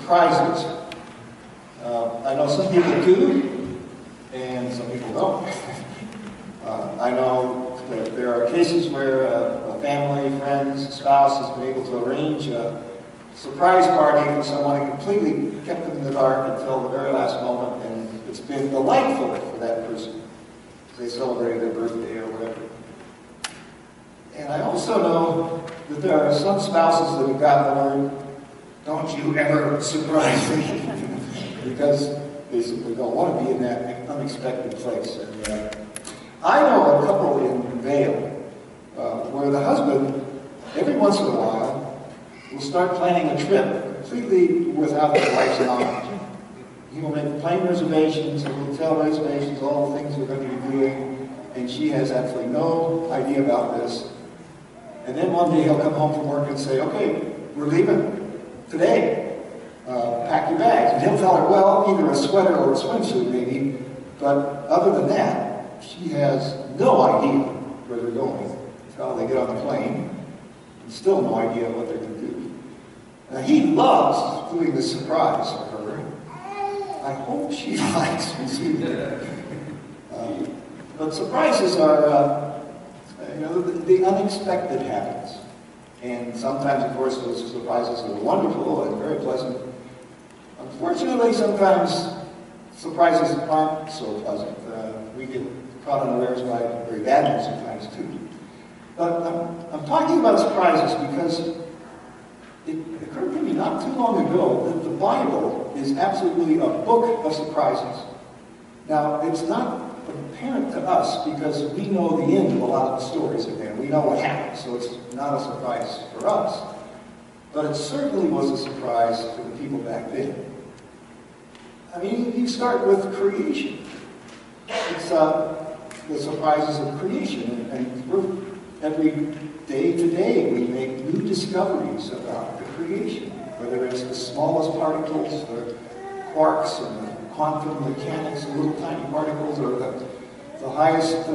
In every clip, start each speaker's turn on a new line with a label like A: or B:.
A: surprises. I know some people do, and some people don't. I know that there are cases where a family, friends, spouse has been able to arrange a surprise party for someone and completely kept them in the dark until the very last moment, and it's been delightful for that person as they celebrate their birthday or whatever. And I also know that there are some spouses that have gotten the word, "Don't you ever surprise me," because they simply don't want to be in that unexpected place. And I know a couple in Vail where the husband, every once in a while, will start planning a trip completely without his wife's knowledge. He will make plane reservations, hotel reservations, all the things we're going to be doing, and she has absolutely no idea about this. And then one day he'll come home from work and say, "Okay, we're leaving today. Pack your bags." And he'll tell her, well, either a sweater or a swimsuit maybe, but other than that, she has no idea where they're going until they get on the plane, and still no idea what they're going to do. Now, he loves doing the surprise for her. I hope she likes receiving it. But surprises are, the unexpected happens. And sometimes, of course, those surprises are wonderful and very pleasant. Unfortunately, sometimes surprises aren't so pleasant. We get caught unawares by very bad ones sometimes, too. But I'm talking about surprises because it occurred to me not too long ago that the Bible is absolutely a book of surprises. Now, it's not apparent to us because we know the end of a lot of the stories in there. We know what happens, so it's not a surprise for us. But it certainly was a surprise for the people back then. I mean, you start with creation. It's the surprises of creation. And every day today we make new discoveries about the creation, whether it's the smallest particles, the quarks and the quantum mechanics, the little tiny particles, or the highest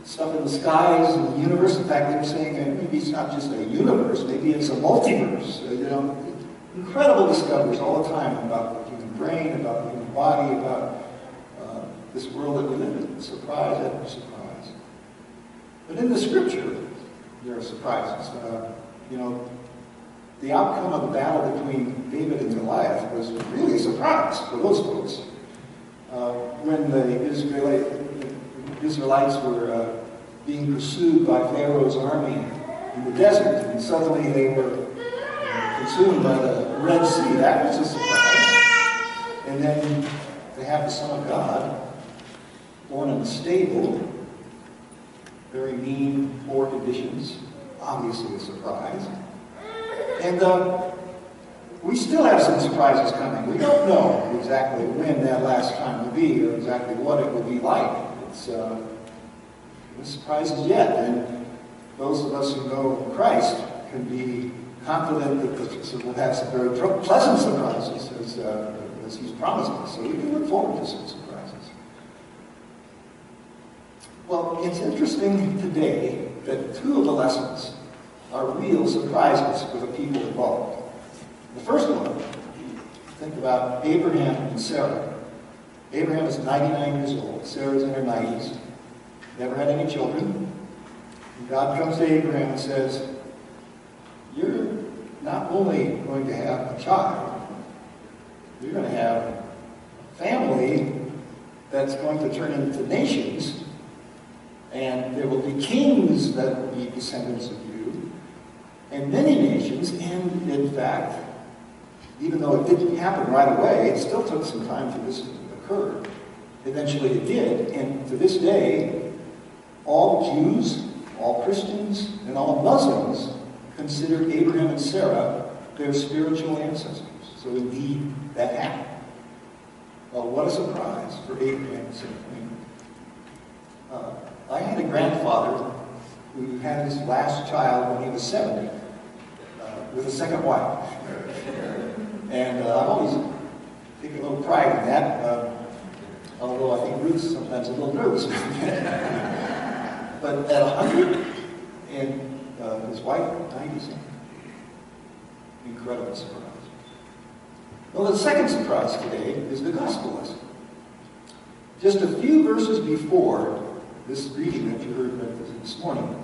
A: stuff in the skies and the universe. In fact, they were saying maybe it's not just a universe, maybe it's a multiverse. Incredible discoveries all the time about the human brain, about the human body, about this world that we live in. Surprise after surprise. But in the Scripture, there are surprises. The outcome of the battle between David and Goliath was really a surprise for those folks. When the Israelites were being pursued by Pharaoh's army in the desert, and suddenly they were consumed by the Red Sea. That was a surprise. And then they have the Son of God, born in a stable, very mean, poor conditions, obviously a surprise. And we still have some surprises coming. We don't know exactly when that last time will be or exactly what it will be like. It's no surprises yet. And those of us who know Christ can be confident that we'll have some very pleasant surprises as He's promised us. So we can look forward to some surprises. Well, it's interesting today that two of the lessons are real surprises for the people involved. The first one, think about Abraham and Sarah. Abraham is 99 years old. Sarah's in her 90s. Never had any children. And God comes to Abraham and says, "You're not only going to have a child, you're going to have a family that's going to turn into nations, and there will be kings that will be descendants of you, and many nations." And in fact, even though it didn't happen right away, it still took some time for this to occur. Eventually it did, and to this day, all Jews, all Christians, and all Muslims consider Abraham and Sarah their spiritual ancestors. So indeed, that happened. Well, what a surprise for Abraham and Sarah. I had a grandfather who had his last child when he was 70, with a second wife. And I've always taken a little pride in that, although I think Ruth's sometimes a little nervous. But at 100, and his wife, 90-something. Incredible surprise. Well, the second surprise today is the gospel lesson. Just a few verses before this reading that you heard this morning,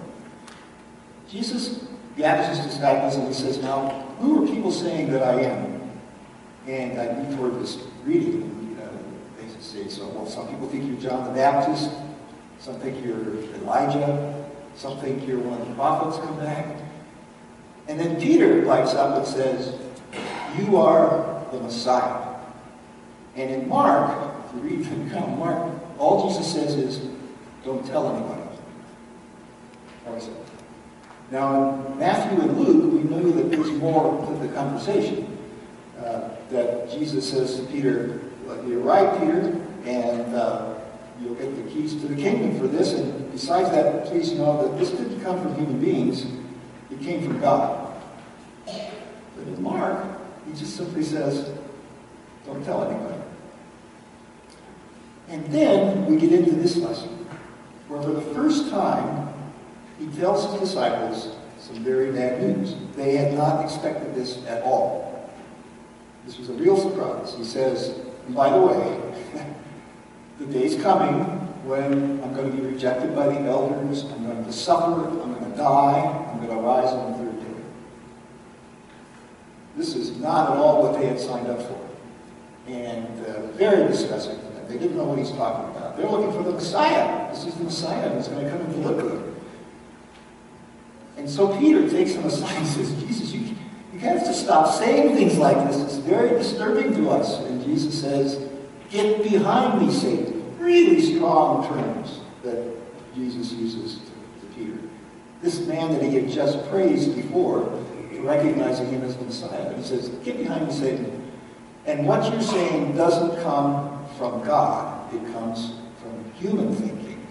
A: Jesus gathers his disciples and he says, now, who are people saying that I am? And I move toward this reading. They say, so, well, some people think you're John the Baptist. Some think you're Elijah. Some think you're one of the prophets come back. And then Peter lights up and says, you are the Messiah. And in Mark, if you read from Mark, all Jesus says is, don't tell anybody. That was it. Now, in Matthew and Luke, we know that there's more to the conversation. That Jesus says to Peter, you're right, Peter, and you'll get the keys to the kingdom for this. And besides that, please know that this didn't come from human beings. It came from God. But in Mark, he just simply says, don't tell anybody. And then we get into this lesson, where for the first time, he tells his disciples some very bad news. They had not expected this at all. This was a real surprise. He says, and by the way, the day's coming when I'm going to be rejected by the elders, I'm going to suffer, I'm going to die, I'm going to rise on the third day. This is not at all what they had signed up for. And very distressing for them. They didn't know what he's talking about. They're looking for the Messiah. This is the Messiah who's going to come and deliver them. And so Peter takes him aside and says, Jesus, you have to stop saying things like this. It's very disturbing to us. And Jesus says, get behind me, Satan. Really strong terms that Jesus uses to Peter. This man that he had just praised before, recognizing him as the Messiah. He says, get behind me, Satan. And what you're saying doesn't come from God. It comes from human thinking.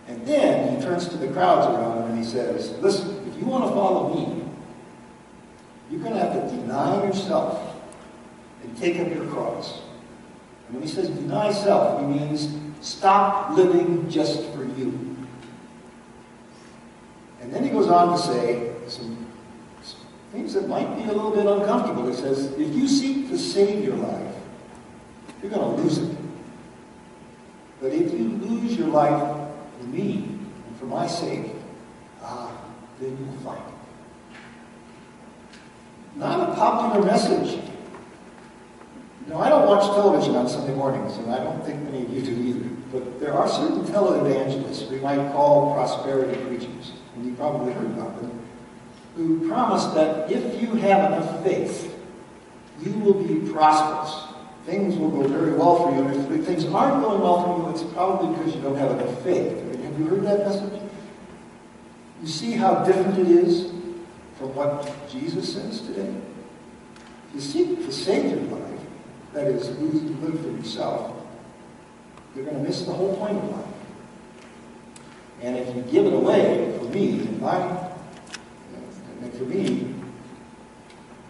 A: And then he turns to the crowds around him and he says, listen, if you want to follow me, you're going to have to deny yourself and take up your cross. And when he says deny self, he means stop living just for you. And then he goes on to say some things that might be a little bit uncomfortable. He says, if you seek to save your life, you're going to lose it. But if you lose your life for me and for my sake, then you'll find it. Not a popular message. I don't watch television on Sunday mornings, and I don't think many of you do either. But there are certain televangelists we might call prosperity preachers, and you probably heard about them, who promise that if you have enough faith, you will be prosperous. Things will go very well for you, and if things aren't going well for you, it's probably because you don't have enough faith. Have you heard that message? You see how different it is from what Jesus says today? If you seek to save your life, that is, live for yourself, you're going to miss the whole point of life. And if you give it away for me, and for me,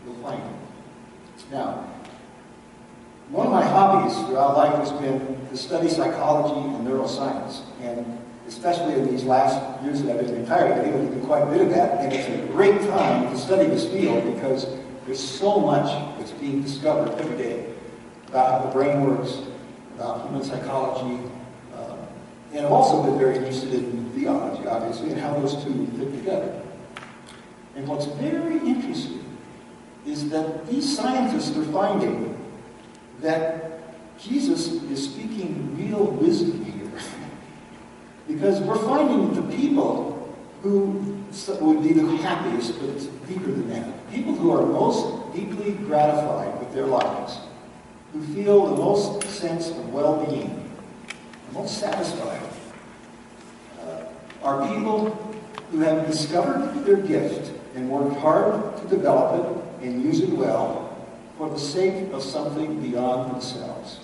A: you'll find it. Now, one of my hobbies throughout life has been to study psychology and neuroscience. And especially in these last years that I've been retired, I've been able to do quite a bit of that. And it's a great time to study this field because there's so much that's being discovered every day about how the brain works, about human psychology. And I've also been very interested in theology, obviously, and how those two fit together. And what's very interesting is that these scientists are finding that Jesus is speaking real wisdom here. Because we're finding the people who would be the happiest, but it's deeper than that. People who are most deeply gratified with their lives, who feel the most sense of well-being, the most satisfied, are people who have discovered their gift and worked hard to develop it and use it well for the sake of something beyond themselves.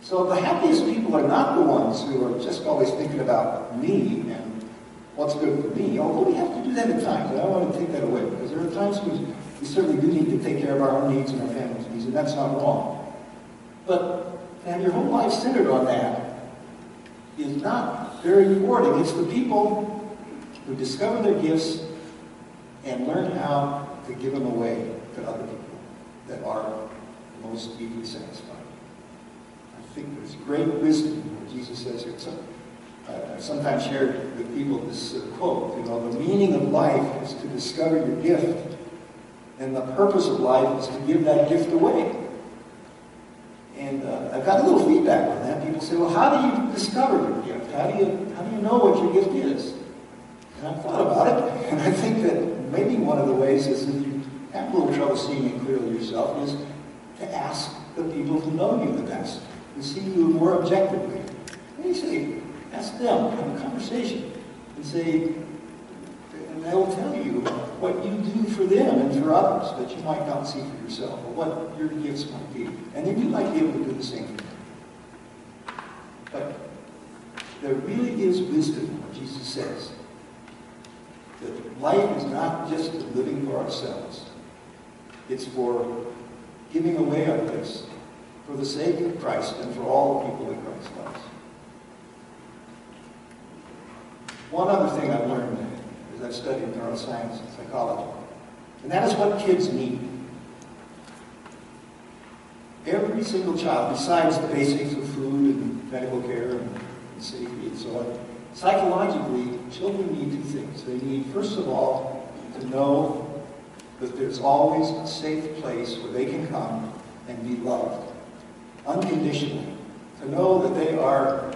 A: So the happiest people are not the ones who are just always thinking about me and what's good for me, although we have to do that at times. I don't want to take that away, because there are times when we certainly do need to take care of our own needs and our family's needs, and that's not wrong. But to have your whole life centered on that is not very rewarding. It's the people who discover their gifts and learn how to give them away to other people that most deeply satisfied. I think there's great wisdom in what Jesus says here. So, I've sometimes shared with people this quote, the meaning of life is to discover your gift, and the purpose of life is to give that gift away. And I've got a little feedback on that. People say, well, how do you discover your gift? How do you know what your gift is? And I've thought about it, and I think that maybe one of the ways is, if you have a little trouble seeing it clearly yourself, is to ask the people who know you the best, who see you more objectively. And you say, ask them, have a conversation, and say, and they will tell you what you do for them and for others that you might not see for yourself, or what your gifts might be. And then you might be able to do the same for them. But there really is wisdom in what Jesus says. That life is not just living for ourselves. It's for giving away our gifts for the sake of Christ and for all the people that Christ loves. One other thing I've learned as I've studied neuroscience and psychology, and that is what kids need. Every single child, besides the basics of food and medical care and safety and so on, psychologically, children need two things. They need, first of all, to know that there's always a safe place where they can come and be loved, unconditionally. To know that they are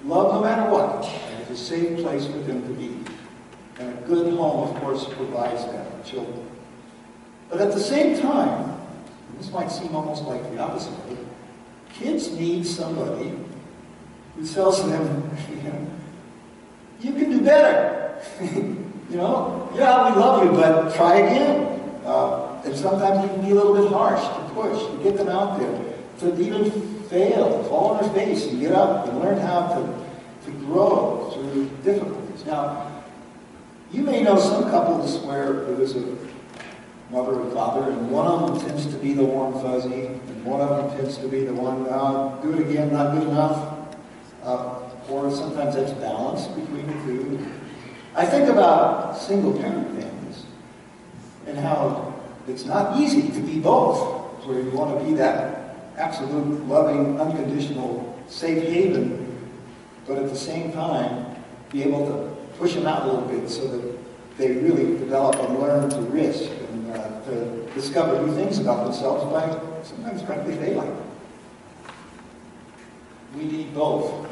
A: loved no matter what. And it's a safe place for them to be. And a good home, of course, provides that for children. But at the same time, and this might seem almost like the opposite, but kids need somebody who tells them, you can do better. Yeah, we love you, but try again. And sometimes you can be a little bit harsh to push, to get them out there, to even fail, to fall on their face and get up and learn how to grow through difficulties. Now, you may know some couples where there's a mother and father, and one of them tends to be the warm fuzzy, and one of them tends to be the one, do it again, not good enough. Or sometimes that's balanced between the two. I think about single-parent families and how it's not easy to be both, where you want to be that absolute, loving, unconditional, safe haven, but at the same time be able to push them out a little bit so that they really develop and learn to risk and to discover new things about themselves by sometimes, frankly, failing. We need both.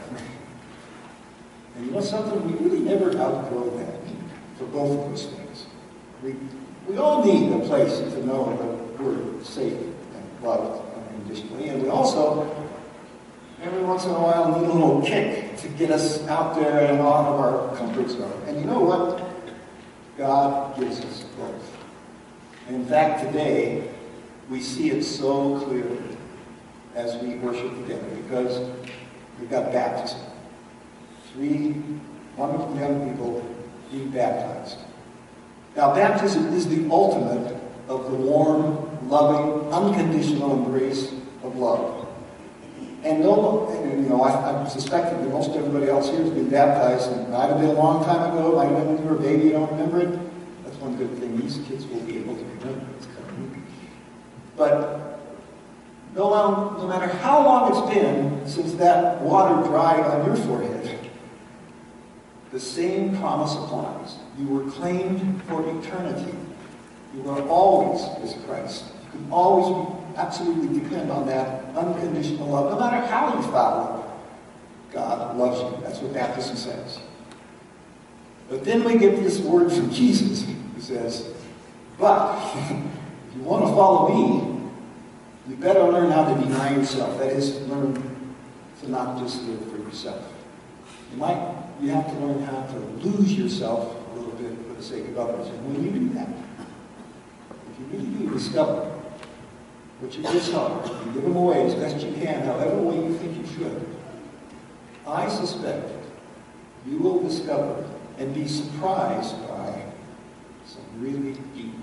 A: And you know something? We really never outgrow that need for both of those things. We all need a place to know that we're safe and loved unconditionally. And we also, every once in a while, need a little kick to get us out there and out of our comfort zone. And you know what? God gives us both. And in fact, today, we see it so clearly as we worship together, because we've got baptism. 3 wonderful young people being baptized. Now, baptism is the ultimate of the warm, loving, unconditional embrace of love. And I suspect that most everybody else here has been baptized, and it might have been a long time ago, it might have been when you were a baby, you don't remember it. That's one good thing these kids will be able to remember. It's coming. But no matter how long it's been since that water dried on your forehead, the same promise applies. You were claimed for eternity. You are always with Christ. You can always absolutely depend on that unconditional love. No matter how you foul, God loves you. That's what baptism says. But then we get this word from Jesus who says, but if you want to follow me, you better learn how to deny yourself. That is, learn to not just live for yourself. You have to learn how to lose yourself a little bit for the sake of others. And when you do that, if you really do discover what your gifts are, and give them away as best you can, however way you think you should, I suspect you will discover and be surprised by some really deep